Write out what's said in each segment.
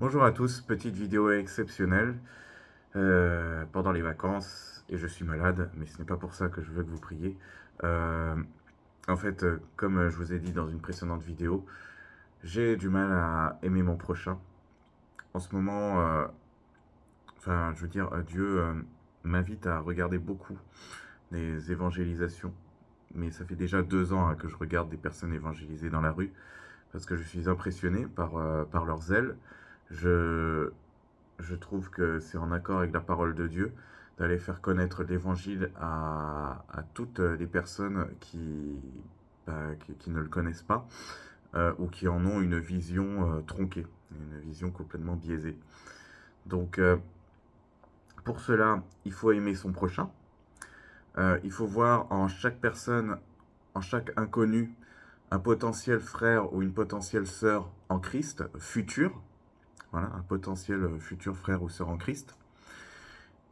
Bonjour à tous, petite vidéo exceptionnelle pendant les vacances et je suis malade, mais ce n'est pas pour ça que je veux que vous priez. Euh, Comme je vous ai dit dans une précédente vidéo, j'ai du mal à aimer mon prochain. En ce moment, je veux dire, Dieu m'invite à regarder beaucoup les évangélisations, mais ça fait déjà 2 ans que je regarde des personnes évangélisées dans la rue parce que je suis impressionné par leur zèle. Je, Je trouve que c'est en accord avec la parole de Dieu d'aller faire connaître l'évangile à toutes les personnes qui ne le connaissent pas ou qui en ont une vision tronquée, une vision complètement biaisée. Donc, pour cela, il faut aimer son prochain. Il faut voir en chaque personne, en chaque inconnu, un potentiel frère ou une potentielle sœur en Christ, futur. Voilà, un potentiel futur frère ou sœur en Christ.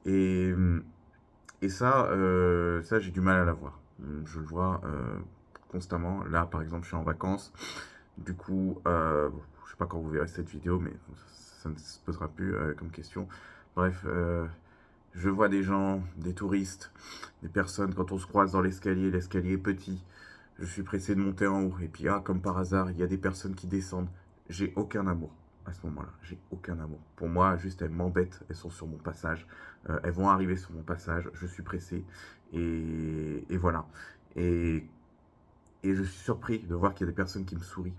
Et, et ça j'ai du mal à l'avoir. Je le vois constamment. Là, par exemple, je suis en vacances. Du coup, je sais pas quand vous verrez cette vidéo, mais ça ne se posera plus comme question. Bref, je vois des gens, des touristes, des personnes, quand on se croise dans l'escalier, l'escalier est petit. Je suis pressé de monter en haut. Et puis, comme par hasard, il y a des personnes qui descendent. J'ai aucun amour à ce moment-là. J'ai aucun amour. Pour moi, juste, elles m'embêtent. Elles sont sur mon passage. Elles vont arriver sur mon passage. Je suis pressé. Et voilà. Et, et je suis surpris de voir qu'il y a des personnes qui me sourient.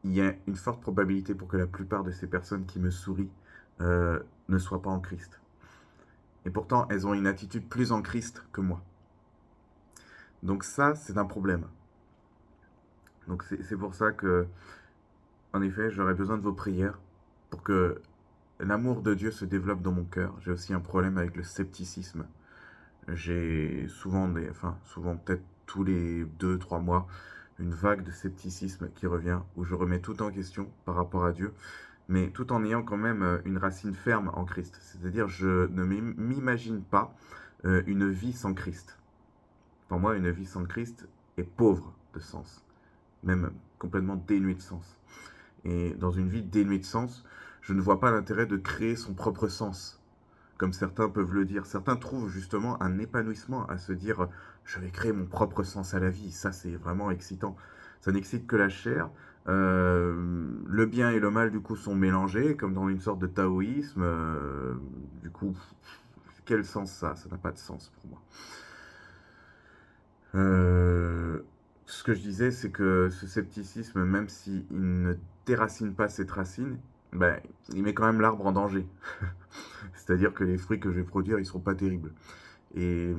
Il y a une forte probabilité pour que la plupart de ces personnes qui me sourient ne soient pas en Christ. Et pourtant, elles ont une attitude plus en Christ que moi. Donc ça, c'est un problème. Donc c'est pour ça que, en effet, j'aurais besoin de vos prières pour que l'amour de Dieu se développe dans mon cœur. J'ai aussi un problème avec le scepticisme. J'ai souvent peut-être tous les 2, 3 mois, une vague de scepticisme qui revient, où je remets tout en question par rapport à Dieu, mais tout en ayant quand même une racine ferme en Christ. C'est-à-dire, je ne m'imagine pas une vie sans Christ. Pour moi, une vie sans Christ est pauvre de sens, même complètement dénuée de sens. Et dans une vie dénuée de sens, je ne vois pas l'intérêt de créer son propre sens, comme certains peuvent le dire. Certains trouvent justement un épanouissement à se dire je vais créer mon propre sens à la vie. Ça, c'est vraiment excitant. Ça n'excite que la chair. Le bien et le mal, du coup, sont mélangés, comme dans une sorte de taoïsme. Du coup, quel sens ça? Ça n'a pas de sens pour moi. Ce que je disais, c'est que ce scepticisme, même s'il ne déracine pas cette racine, ben, il met quand même l'arbre en danger. C'est-à-dire que les fruits que je vais produire, ils seront pas terribles. Et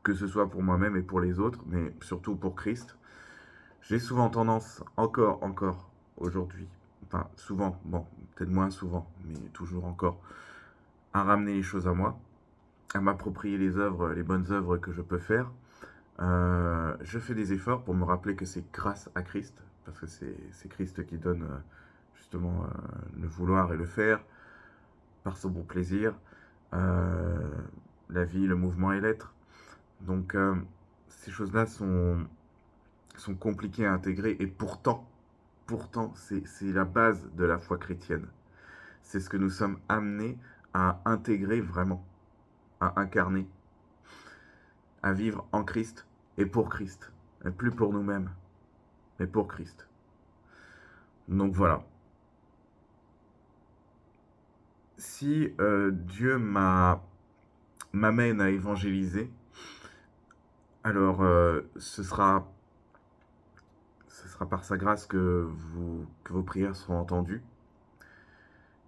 que ce soit pour moi-même et pour les autres, mais surtout pour Christ, j'ai souvent tendance, encore aujourd'hui, enfin souvent, bon, peut-être moins souvent, mais toujours encore, à ramener les choses à moi, à m'approprier les œuvres, les bonnes œuvres que je peux faire. Je fais des efforts pour me rappeler que c'est grâce à Christ, parce que c'est Christ qui donne justement le vouloir et le faire par son bon plaisir, euh, la vie, le mouvement et l'être. Donc ces choses-là sont compliquées à intégrer et pourtant c'est la base de la foi chrétienne. C'est ce que nous sommes amenés à intégrer vraiment, à incarner, à vivre en Christ et pour Christ. Et plus pour nous-mêmes, mais pour Christ. Donc voilà. Si Dieu m'amène à évangéliser, alors ce sera par sa grâce que vos prières seront entendues.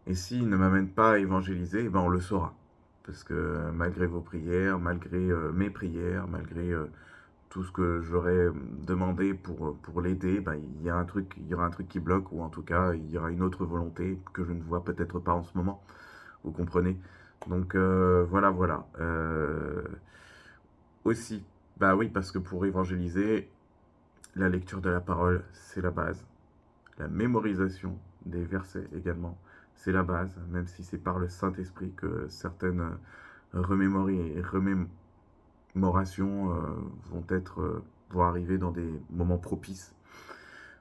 Et s'il ne m'amène pas à évangéliser, eh ben on le saura. Parce que malgré vos prières, malgré mes prières, malgré tout ce que j'aurais demandé pour l'aider, ben, il y aura un truc qui bloque, ou en tout cas, il y aura une autre volonté que je ne vois peut-être pas en ce moment. Vous comprenez? Donc voilà. Aussi, bah oui, parce que pour évangéliser, la lecture de la parole, c'est la base. La mémorisation des versets également, c'est la base, même si c'est par le Saint-Esprit que certaines remémorations vont arriver dans des moments propices.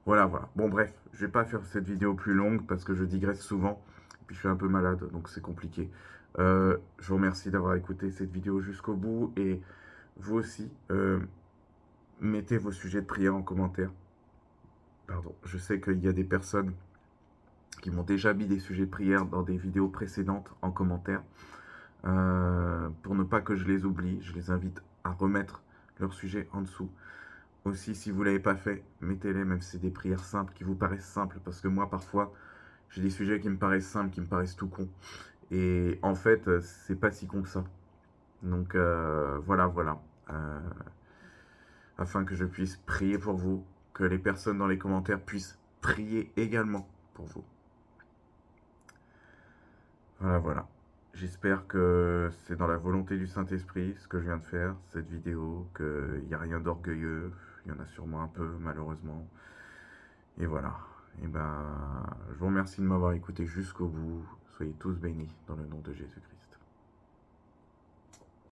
Voilà, voilà. Bon, bref, je vais pas faire cette vidéo plus longue parce que je digresse souvent. Puis je suis un peu malade, donc c'est compliqué. Je vous remercie d'avoir écouté cette vidéo jusqu'au bout. Et vous aussi, mettez vos sujets de prière en commentaire. Pardon, je sais qu'il y a des personnes qui m'ont déjà mis des sujets de prière dans des vidéos précédentes en commentaire. Pour ne pas que je les oublie, je les invite à remettre leurs sujets en dessous. Aussi, si vous ne l'avez pas fait, mettez-les, même si c'est des prières simples qui vous paraissent simples, parce que moi, parfois, j'ai des sujets qui me paraissent simples, qui me paraissent tout cons. Et en fait, c'est pas si con que ça. Donc, voilà, voilà. Euh, Afin que je puisse prier pour vous, que les personnes dans les commentaires puissent prier également pour vous. Voilà, voilà. J'espère que c'est dans la volonté du Saint-Esprit ce que je viens de faire, cette vidéo, qu'il n'y a rien d'orgueilleux. Il y en a sûrement un peu, malheureusement. Et voilà. Et ben, je vous remercie de m'avoir écouté jusqu'au bout. Soyez tous bénis dans le nom de Jésus-Christ.